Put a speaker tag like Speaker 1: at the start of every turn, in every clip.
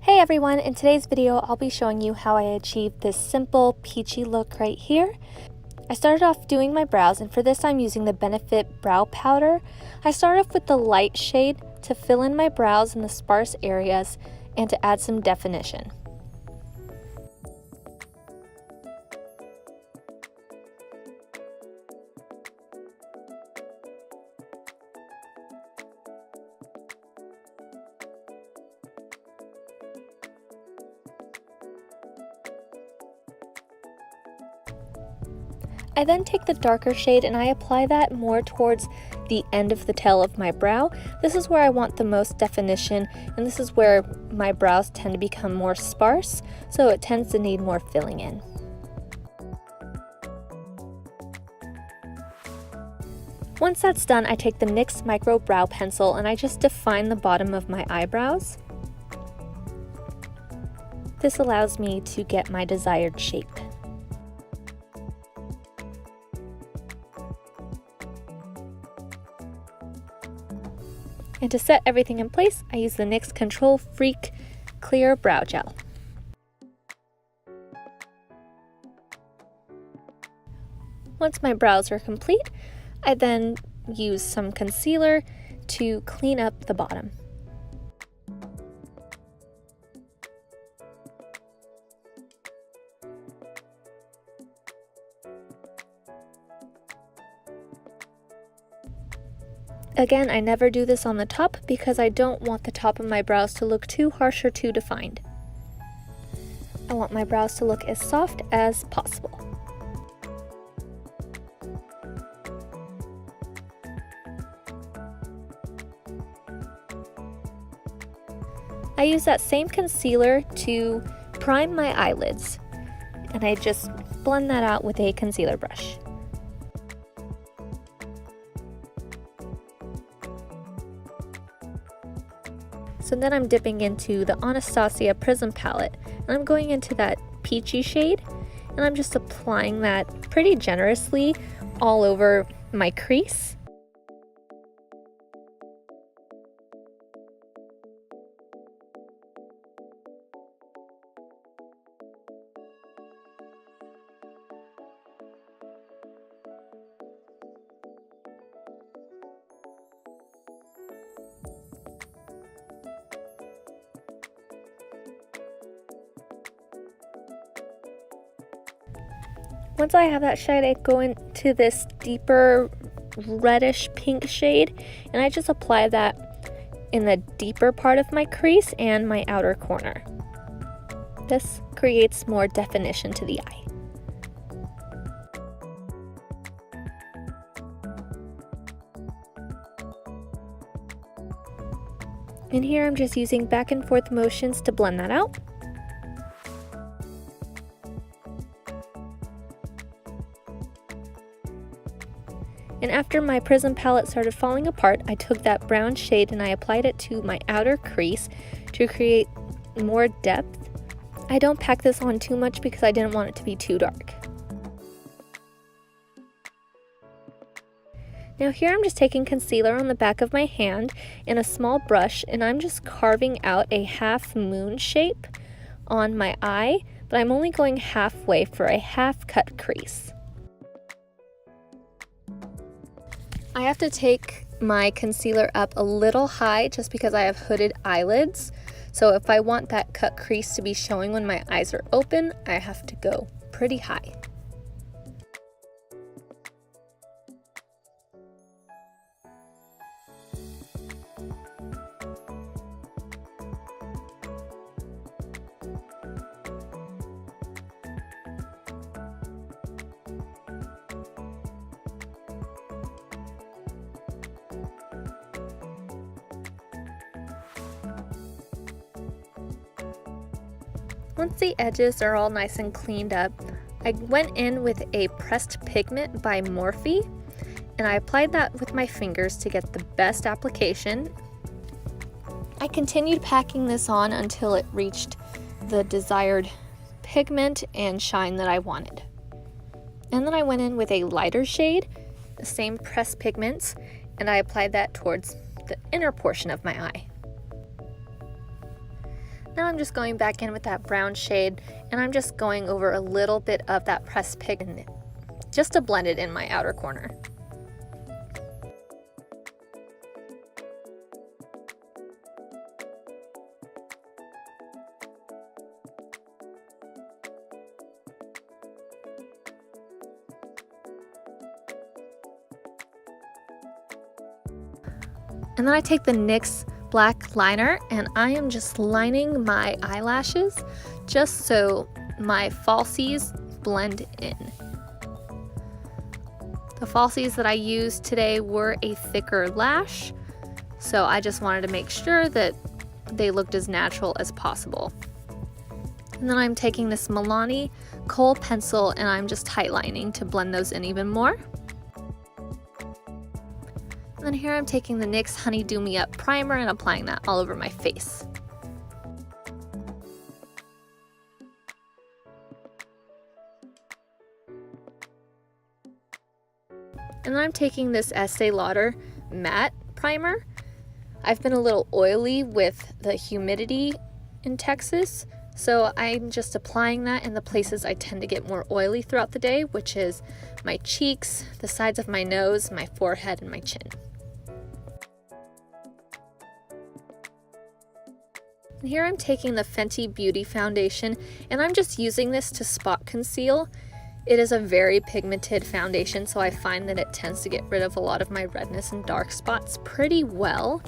Speaker 1: Hey everyone, in today's video I'll be showing you how I achieved this simple peachy look right here. I started off doing my brows, and for this I'm using the Benefit Brow Powder. I started off with the light shade to fill in my brows in the sparse areas and to add some definition. I then take the darker shade and I apply that more towards the end of the tail of my brow. This is where I want the most definition, and this is where my brows tend to become more sparse, so it tends to need more filling in. Once that's done, I take the Nxy Microbrow Pencil and I just define the bottom of my eyebrows. This allows me to get my desired shape. And to set everything in place, I use the NYX Control Freak Clear Brow Gel. Once my brows are complete, I then use some concealer to clean up the bottom. Again, I never do this on the top because I don't want the top of my brows to look too harsh or too defined. I want my brows to look as soft as possible. I use that same concealer to prime my eyelids, and I just blend that out with a concealer brush. So then I'm dipping into the Anastasia Prism palette, and I'm going into that peachy shade, and I'm just applying that pretty generously all over my crease. Once I have that shade, I go into this deeper reddish pink shade, and I just apply that in the deeper part of my crease and my outer corner. This creates more definition to the eye. And here I'm just using back and forth motions to blend that out. And after my Prism palette started falling apart, I took that brown shade and I applied it to my outer crease to create more depth. I don't pack this on too much because I didn't want it to be too dark. Now here I'm just taking concealer on the back of my hand and a small brush, and I'm just carving out a half moon shape on my eye, but I'm only going halfway for a half cut crease. I have to take my concealer up a little high just because I have hooded eyelids. So if I want that cut crease to be showing when my eyes are open, I have to go pretty high. Once the edges are all nice and cleaned up, I went in with a pressed pigment by Morphe, and I applied that with my fingers to get the best application. I continued packing this on until it reached the desired pigment and shine that I wanted. And then I went in with a lighter shade, the same pressed pigments, and I applied that towards the inner portion of my eye. Now I'm just going back in with that brown shade, and I'm just going over a little bit of that pressed pigment just to blend it in my outer corner. And then I take the NYX black liner and I am just lining my eyelashes just so my falsies blend in. The falsies that I used today were a thicker lash, so I just wanted to make sure that they looked as natural as possible. And then I'm taking this Milani Kohl pencil and I'm just tightlining to blend those in even more. And then here I'm taking the NYX Honey Do Me Up primer and applying that all over my face. And then I'm taking this Este Lauder matte primer. I've been a little oily with the humidity in Texas, so I'm just applying that in the places I tend to get more oily throughout the day, which is my cheeks, the sides of my nose, my forehead, and my chin. And here I'm taking the Fenty Beauty Foundation, and I'm just using this to spot conceal. It is a very pigmented foundation, so I find that it tends to get rid of a lot of my redness and dark spots pretty well.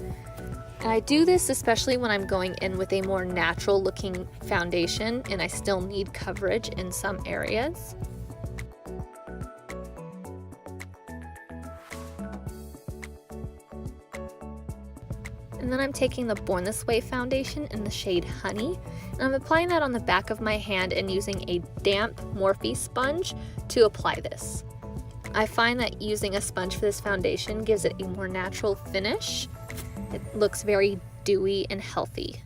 Speaker 1: And I do this especially when I'm going in with a more natural looking foundation and I still need coverage in some areas. And then I'm taking the Born This Way foundation in the shade Honey, and I'm applying that on the back of my hand and using a damp Morphe sponge to apply this. I find that using a sponge for this foundation gives it a more natural finish. It looks very dewy and healthy.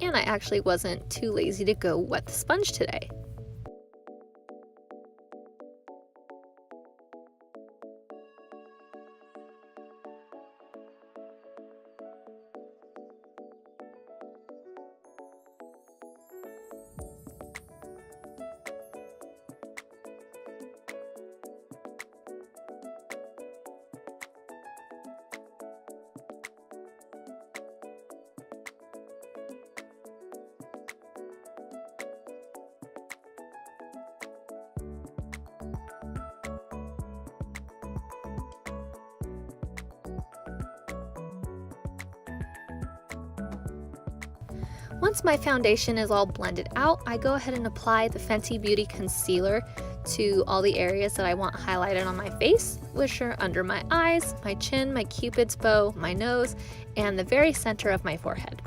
Speaker 1: And I actually wasn't too lazy to go wet the sponge today. Once my foundation is all blended out, I go ahead and apply the Fenty Beauty Concealer to all the areas that I want highlighted on my face, which are under my eyes, my chin, my cupid's bow, my nose, and the very center of my forehead.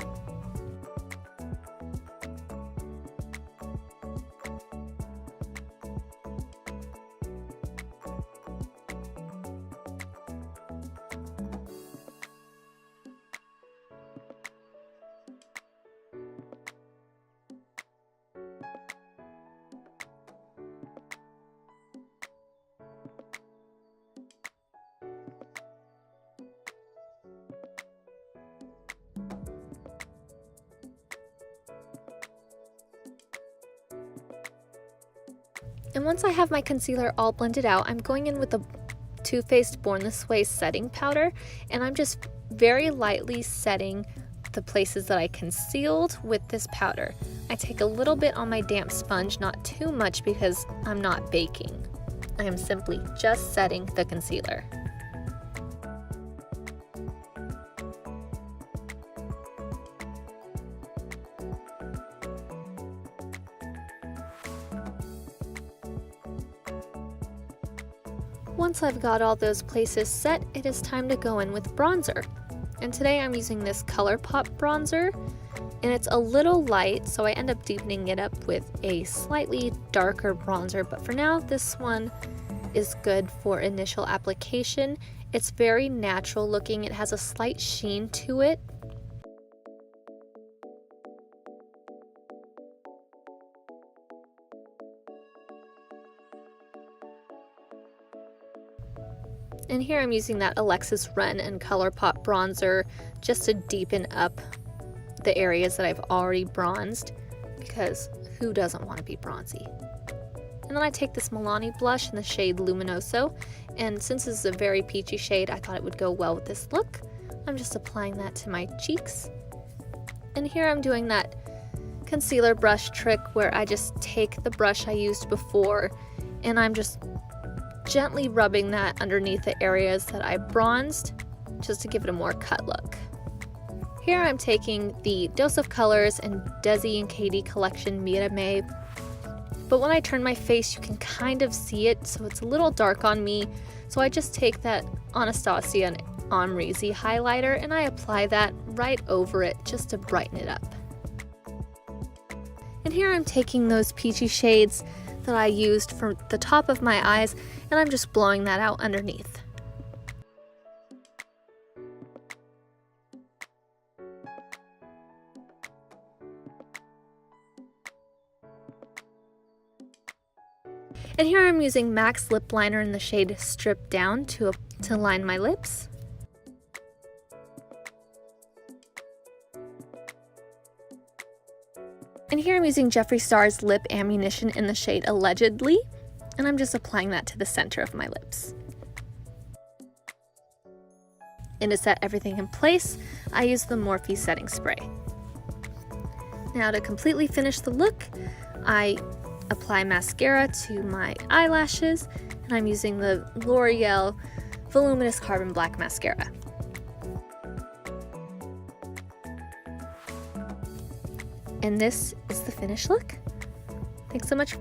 Speaker 1: And once I have my concealer all blended out, I'm going in with the Too Faced Born This Way setting powder, and I'm just very lightly setting the places that I concealed with this powder. I take a little bit on my damp sponge, not too much because I'm not baking. I am simply just setting the concealer. Once I've got all those places set, it is time to go in with bronzer. And today I'm using this ColourPop bronzer, and it's a little light, so I end up deepening it up with a slightly darker bronzer, but for now this one is good for initial application. It's very natural looking, it has a slight sheen to it. And here I'm using that Alexis Ren and ColourPop bronzer just to deepen up the areas that I've already bronzed, because who doesn't want to be bronzy? And then I take this Milani blush in the shade Luminoso, and since this is a very peachy shade, I thought it would go well with this look. I'm just applying that to my cheeks. And here I'm doing that concealer brush trick where I just take the brush I used before and I'm just gently rubbing that underneath the areas that I bronzed just to give it a more cut look. Here I'm taking the Dose of Colors and DesixKaty collection Mirame, but when I turn my face you can kind of see it, so it's a little dark on me, so I just take that Anastasia and Amrezy highlighter and I apply that right over it just to brighten it up. And here I'm taking those peachy shades that I used for the top of my eyes and I'm just blowing that out underneath. And here I'm using MAC's lip liner in the shade Strip Down to line my lips. And here I'm using Jeffree Star's Lip Ammunition in the shade Allegedly, and I'm just applying that to the center of my lips. And to set everything in place, I use the Morphe setting spray. Now to completely finish the look, I apply mascara to my eyelashes, and I'm using the L'Oreal Voluminous Carbon Black Mascara. And this is the finished look. Thanks so much.